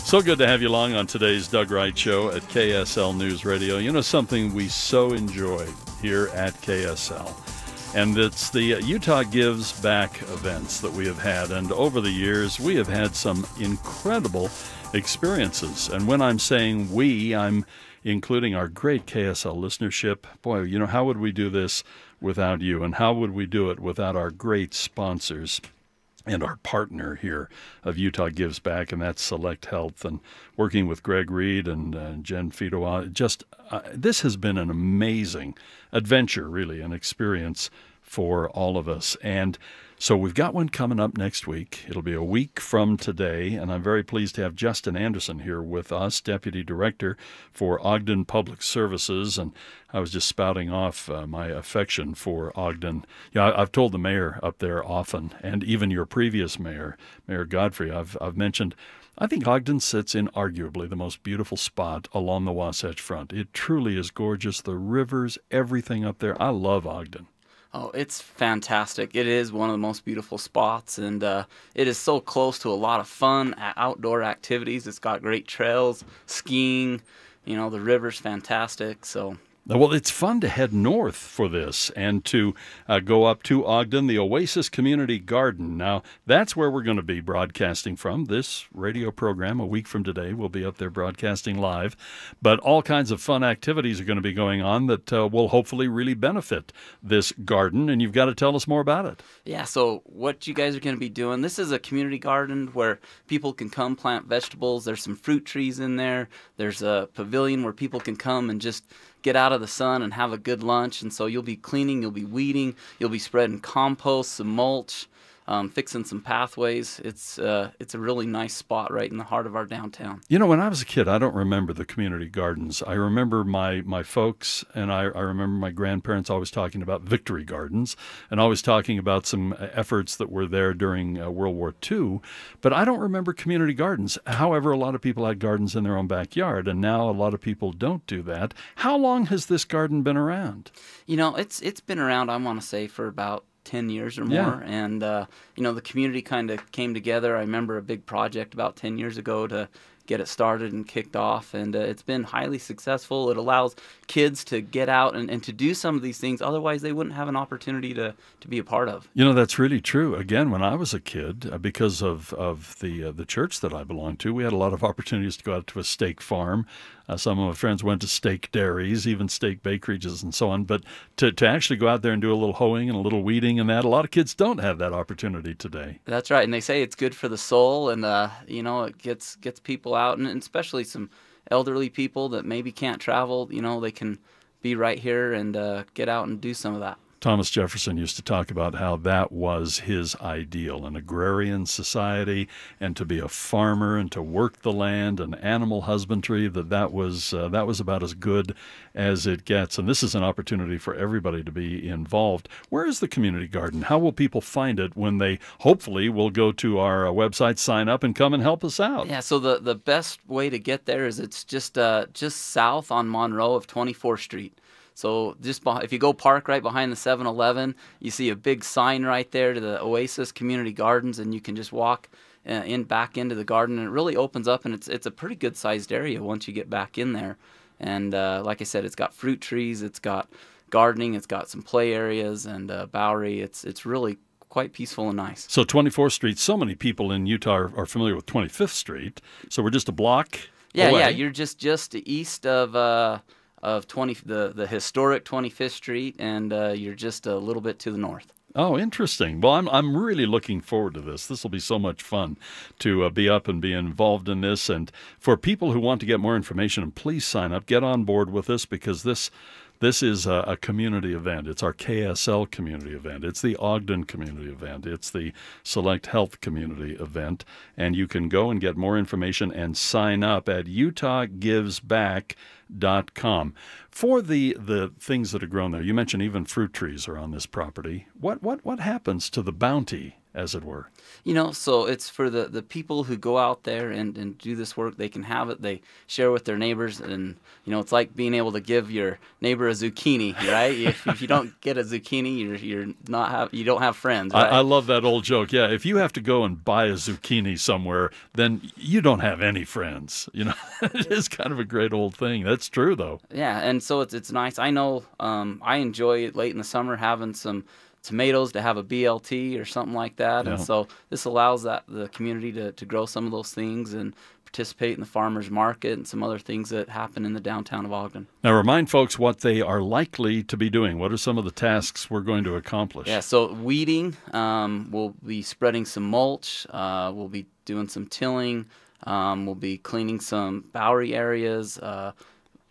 So good to have you along on today's Doug Wright Show at KSL News Radio. You know, something we so enjoy here at KSL, and it's the Utah Gives Back events that we have had. And over the years, we have had some incredible experiences. And when I'm saying we, I'm including our great KSL listenership. Boy, you know, how would we do this without you? And how would we do it without our great sponsors and our partner here of Utah Gives Back, and that's Select Health, and working with Greg Reed and Jen Fidowa. This has been an amazing adventure, really, an experience for all of us. And so we've got one coming up next week. It'll be a week from today, and I'm very pleased to have Justin Anderson here with us, Deputy Director for Ogden Public Services. And I was just spouting off my affection for Ogden. Yeah, I've told the mayor up there often, and even your previous mayor, Mayor Godfrey, I've mentioned, I think Ogden sits in arguably the most beautiful spot along the Wasatch Front. It truly is gorgeous. The rivers, everything up there. I love Ogden. Oh, it's fantastic. It is one of the most beautiful spots, and it is so close to a lot of fun outdoor activities. It's got great trails, skiing, you know, the river's fantastic, so... Well, it's fun to head north for this and to go up to Ogden, the Oasis Community Garden. Now, that's where we're going to be broadcasting from. This radio program, a week from today, we'll be up there broadcasting live. But all kinds of fun activities are going to be going on that will hopefully really benefit this garden, and you've got to tell us more about it. Yeah, so what you guys are going to be doing, this is a community garden where people can come plant vegetables. There's some fruit trees in there. There's a pavilion where people can come and just get out of the sun and have a good lunch. And so you'll be cleaning, you'll be weeding, you'll be spreading compost, some mulch, fixing some pathways. It's a really nice spot right in the heart of our downtown. You know, when I was a kid, I don't remember the community gardens. I remember my folks, and I remember my grandparents always talking about victory gardens and always talking about some efforts that were there during World War II. But I don't remember community gardens. However, a lot of people had gardens in their own backyard, and now a lot of people don't do that. How long has this garden been around? You know, it's been around, I want to say, for about 10 years or more. Yeah. And, you know, the community kind of came together. I remember a big project about 10 years ago to get it started and kicked off, and it's been highly successful. It allows kids to get out and to do some of these things otherwise they wouldn't have an opportunity to be a part of. You know, that's really true. Again, when I was a kid, because of the church that I belonged to, we had a lot of opportunities to go out to a steak farm. Some of my friends went to steak dairies, even steak bakeries and so on. But to actually go out there and do a little hoeing and a little weeding and that, a lot of kids don't have that opportunity today. That's right. And they say it's good for the soul, and, you know, it gets people out, and especially some elderly people that maybe can't travel. You know, they can be right here and get out and do some of that. Thomas Jefferson used to talk about how that was his ideal, an agrarian society, and to be a farmer and to work the land and animal husbandry, that was about as good as it gets. And this is an opportunity for everybody to be involved. Where is the community garden? How will people find it when they hopefully will go to our website, sign up, and come and help us out? Yeah, so the best way to get there is it's just south on Monroe of 24th Street. So just if you go park right behind the 7-Eleven, you see a big sign right there to the Oasis Community Gardens, and you can just walk back into the garden, and it really opens up, and it's a pretty good sized area once you get back in there. And like I said, it's got fruit trees, it's got gardening, it's got some play areas and Bowery. It's really quite peaceful and nice. So 24th Street, so many people in Utah are familiar with 25th Street, so we're just a block away. Yeah, you're just east of the historic 25th Street, and you're just a little bit to the north. Oh, interesting. Well, I'm really looking forward to this. This will be so much fun to be up and be involved in this. And for people who want to get more information, please sign up, get on board with us, because this is a community event. It's our KSL community event. It's the Ogden community event. It's the Select Health community event. And you can go and get more information and sign up at utahgivesback.com. For the things that are grown there, you mentioned even fruit trees are on this property. What happens to the bounty as it were? So it's for the people who go out there and do this work. They can have it. They share with their neighbors, and it's like being able to give your neighbor a zucchini, right? If you don't get a zucchini, you don't have friends. Right? I love that old joke. Yeah, if you have to go and buy a zucchini somewhere, then you don't have any friends. It is kind of a great old thing. That's true, though. Yeah, and so it's nice. I know I enjoy it late in the summer having some tomatoes to have a BLT or something like that. Yeah. And so this allows the community to grow some of those things and participate in the farmers market and some other things that happen in the downtown of Ogden. Now remind folks what they are likely to be doing. What are some of the tasks we're going to accomplish? Yeah, so weeding, we'll be spreading some mulch, we'll be doing some tilling, we'll be cleaning some bowery areas.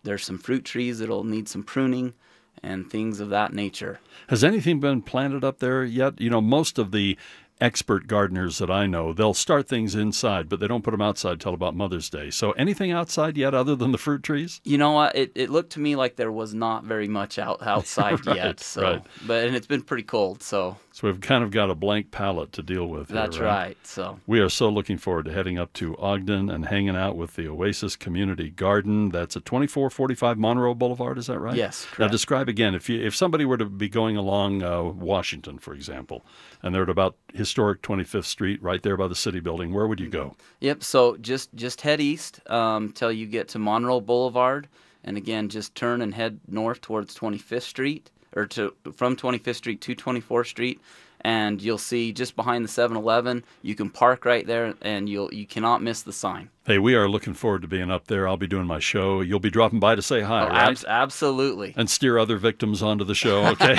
There's some fruit trees that'll need some pruning and things of that nature. Has anything been planted up there yet? Most of the expert gardeners that I know, they'll start things inside, but they don't put them outside till about Mother's Day. So anything outside yet other than the fruit trees? You know what? It looked to me like there was not very much outside Right, yet. So, right. And it's been pretty cold, so. So we've kind of got a blank palette to deal with here, That's right. So we are so looking forward to heading up to Ogden and hanging out with the Oasis Community Garden. That's at 2445 Monroe Boulevard, is that right? Yes, correct. Now describe again, if somebody were to be going along Washington, for example, and they're at about historic 25th Street, right there by the city building, where would you go? Yep, so just head east till you get to Monroe Boulevard, and again, just turn and head north towards 25th Street, or from 25th Street to 24th Street, and you'll see just behind the 7-Eleven, you can park right there, and you cannot miss the sign. Hey, we are looking forward to being up there. I'll be doing my show. You'll be dropping by to say hi, right? Absolutely. And steer other victims onto the show, okay?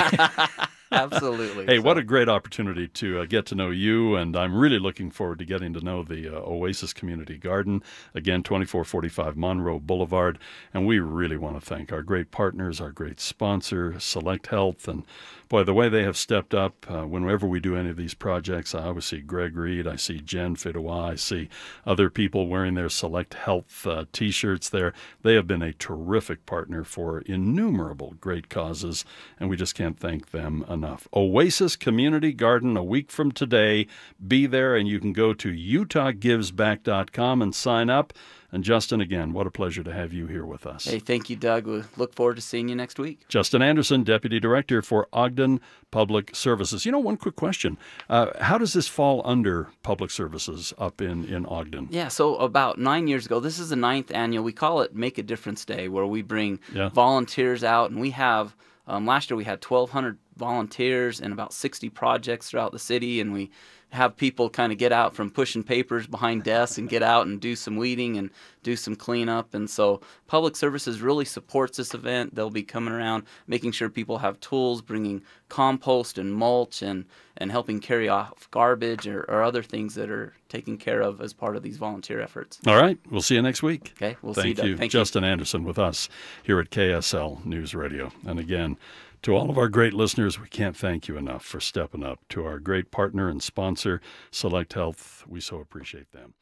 Absolutely. Hey, what a great opportunity to get to know you, and I'm really looking forward to getting to know the Oasis Community Garden, again, 2445 Monroe Boulevard, and we really want to thank our great partners, our great sponsor, Select Health, and boy, the way they have stepped up whenever we do any of these projects. I always see Greg Reed, I see Jen Fidois, I see other people wearing their Select Health T-shirts there. They have been a terrific partner for innumerable great causes, and we just can't thank them enough. Oasis Community Garden, a week from today. Be there, and you can go to utahgivesback.com and sign up. And Justin, again, what a pleasure to have you here with us. Hey, thank you, Doug. We look forward to seeing you next week. Justin Anderson, Deputy Director for Ogden Public Services. One quick question. How does this fall under Public Services up in Ogden? Yeah, so about 9 years ago, this is the 9th annual. We call it Make a Difference Day, where we bring volunteers out, and we have, last year we had 1,200 volunteers and about 60 projects throughout the city, and we have people kind of get out from pushing papers behind desks and get out and do some weeding and do some cleanup. And so Public Services really supports this event. They'll be coming around making sure people have tools, bringing compost and mulch, and helping carry off garbage or other things that are taken care of as part of these volunteer efforts. All right. We'll see you next week. Okay. We'll see you, Doug. Thank you. Justin Anderson with us here at KSL News Radio. And again, to all of our great listeners, we can't thank you enough for stepping up. To our great partner and sponsor, Select Health, we so appreciate them.